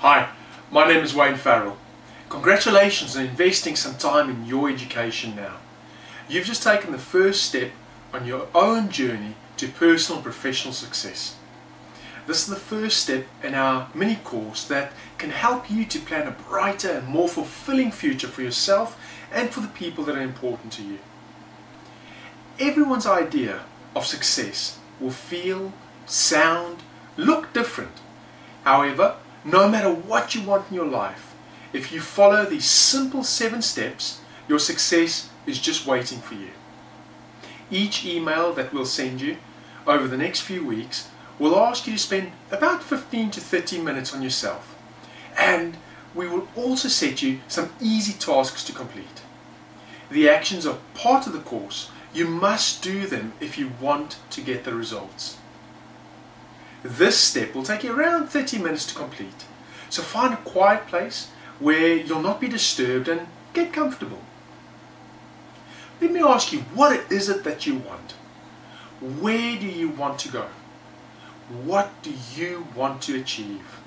Hi, my name is Wayne Farrell. Congratulations on investing some time in your education now. You've just taken the first step on your own journey to personal and professional success. This is the first step in our mini course that can help you to plan a brighter and more fulfilling future for yourself and for the people that are important to you. Everyone's idea of success will feel, sound, look different. However, no matter what you want in your life, if you follow these simple 7 steps, your success is just waiting for you. Each email that we'll send you over the next few weeks will ask you to spend about 15 to 30 minutes on yourself. And we will also set you some easy tasks to complete. The actions are part of the course. You must do them if you want to get the results. This step will take you around 30 minutes to complete. So find a quiet place where you'll not be disturbed and get comfortable. Let me ask you, what is it that you want? Where do you want to go? What do you want to achieve?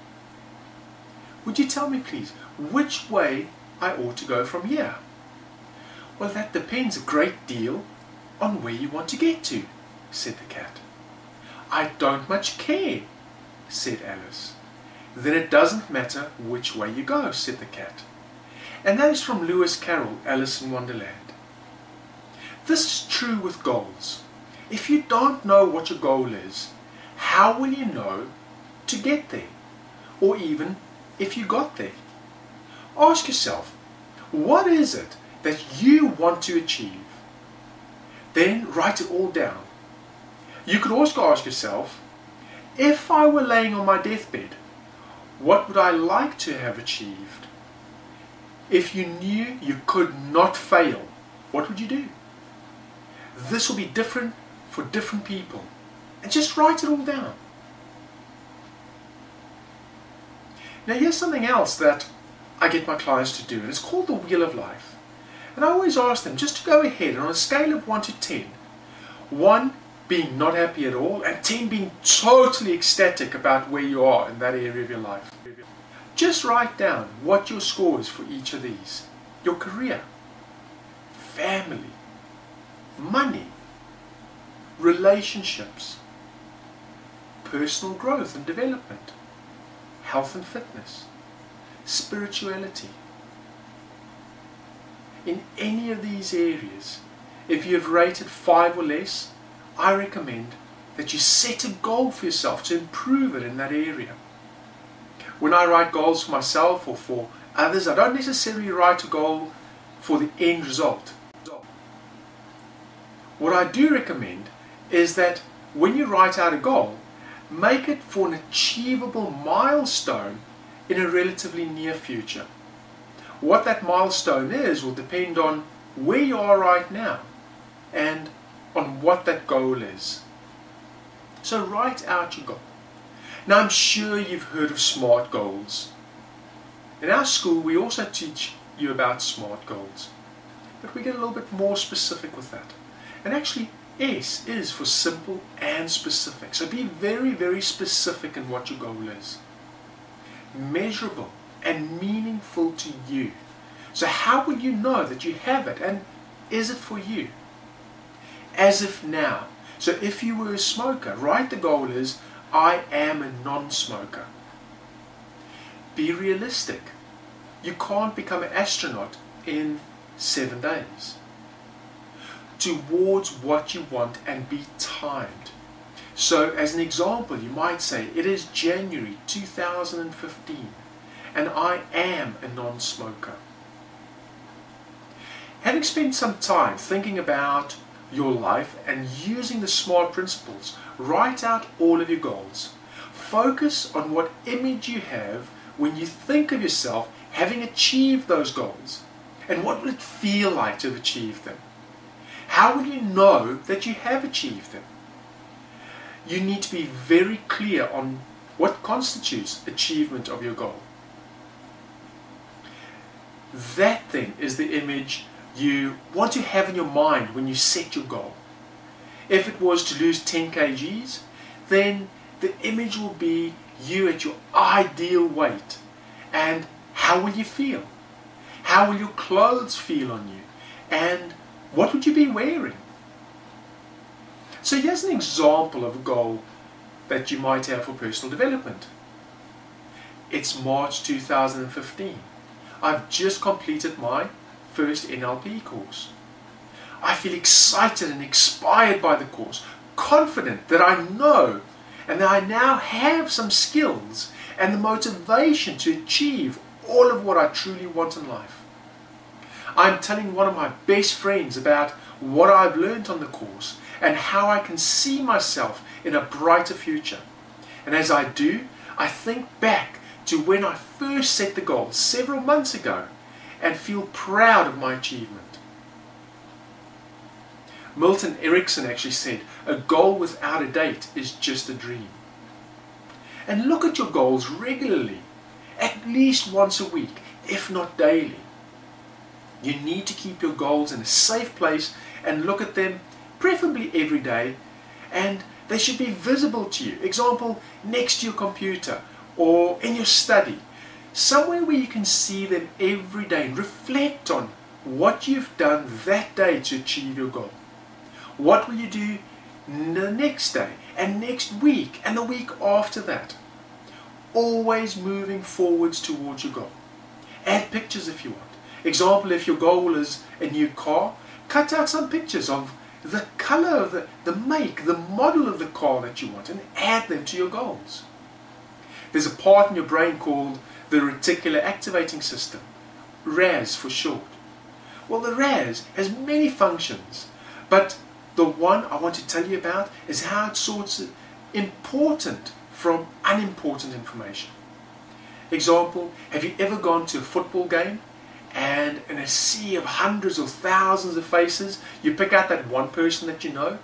Would you tell me please, which way I ought to go from here? Well, that depends a great deal on where you want to get to, said the cat. I don't much care, said Alice. Then it doesn't matter which way you go, said the cat. And that is from Lewis Carroll, Alice in Wonderland. This is true with goals. If you don't know what your goal is, how will you know to get there? Or even if you got there? Ask yourself, what is it that you want to achieve? Then write it all down. You could also ask yourself, if I were laying on my deathbed, what would I like to have achieved? If you knew you could not fail, what would you do? This will be different for different people. And just write it all down. Now here's something else that I get my clients to do, and it's called the Wheel of Life. And I always ask them just to go ahead and on a scale of 1 to 10, 1 being not happy at all and 10 being totally ecstatic about where you are in that area of your life. Just write down what your score is for each of these. Your career, family, money, relationships, personal growth and development, health and fitness, spirituality. In any of these areas, if you have rated 5 or less, I recommend that you set a goal for yourself to improve it in that area. When I write goals for myself or for others, I don't necessarily write a goal for the end result. What I do recommend is that when you write out a goal, make it for an achievable milestone in a relatively near future. What that milestone is will depend on where you are right now and on what that goal is. So write out your goal. Now I'm sure you've heard of SMART goals. In our school we also teach you about SMART goals, but we get a little bit more specific with that. And actually S is for simple and specific. So be very, very specific in what your goal is. Measurable and meaningful to you. So how will you know that you have it, and is it for you? As if now. So if you were a smoker, write the goal is, I am a non-smoker. Be realistic. You can't become an astronaut in 7 days. Towards what you want and be timed. So as an example, you might say, it is January 2015 and I am a non-smoker. Having spent some time thinking about your life and using the SMART principles, write out all of your goals. Focus on what image you have when you think of yourself having achieved those goals, and what will it feel like to have achieved them. How will you know that you have achieved them? You need to be very clear on what constitutes achievement of your goal. That then is the image you want to have in your mind when you set your goal. If it was to lose 10 kgs, then the image will be you at your ideal weight, And how will you feel? How will your clothes feel on you? And what would you be wearing? So here's an example of a goal that you might have for personal development. It's March 2015. I've just completed my first NLP course. I feel excited and inspired by the course, confident that I know and that I now have some skills and the motivation to achieve all of what I truly want in life. I'm telling one of my best friends about what I've learned on the course and how I can see myself in a brighter future. And as I do, I think back to when I first set the goal several months ago and feel proud of my achievement. Milton Erickson actually said, a goal without a date is just a dream. And look at your goals regularly, at least once a week, if not daily. You need to keep your goals in a safe place and look at them preferably every day, and they should be visible to you. Example, next to your computer or in your study, somewhere where you can see them every day and reflect on what you've done that day to achieve your goal. What will you do the next day and next week and the week after that? Always moving forwards towards your goal. Add pictures if you want. Example, if your goal is a new car, cut out some pictures of the color of the make, the model of the car that you want, and add them to your goals. There's a part in your brain called the reticular activating system, RAS for short. Well, the RAS has many functions, but the one I want to tell you about is how it sorts important from unimportant information. Example, have you ever gone to a football game and in a sea of hundreds or thousands of faces, you pick out that one person that you know?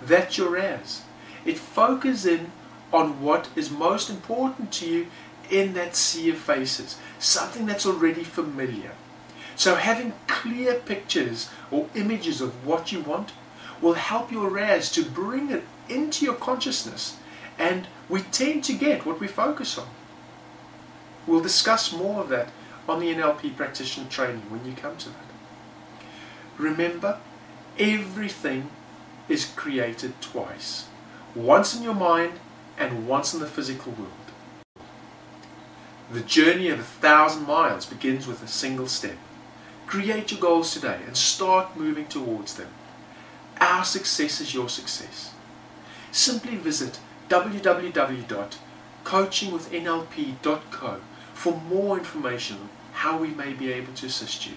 That's your RAS. It focuses in on what is most important to you in that sea of faces, something that's already familiar. So having clear pictures or images of what you want will help your RAS to bring it into your consciousness, and we tend to get what we focus on. We'll discuss more of that on the NLP practitioner training when you come to that. Remember, everything is created twice. Once in your mind and once in the physical world. The journey of 1,000 miles begins with a single step. Create your goals today and start moving towards them. Our success is your success. Simply visit www.coachingwithnlp.co for more information on how we may be able to assist you.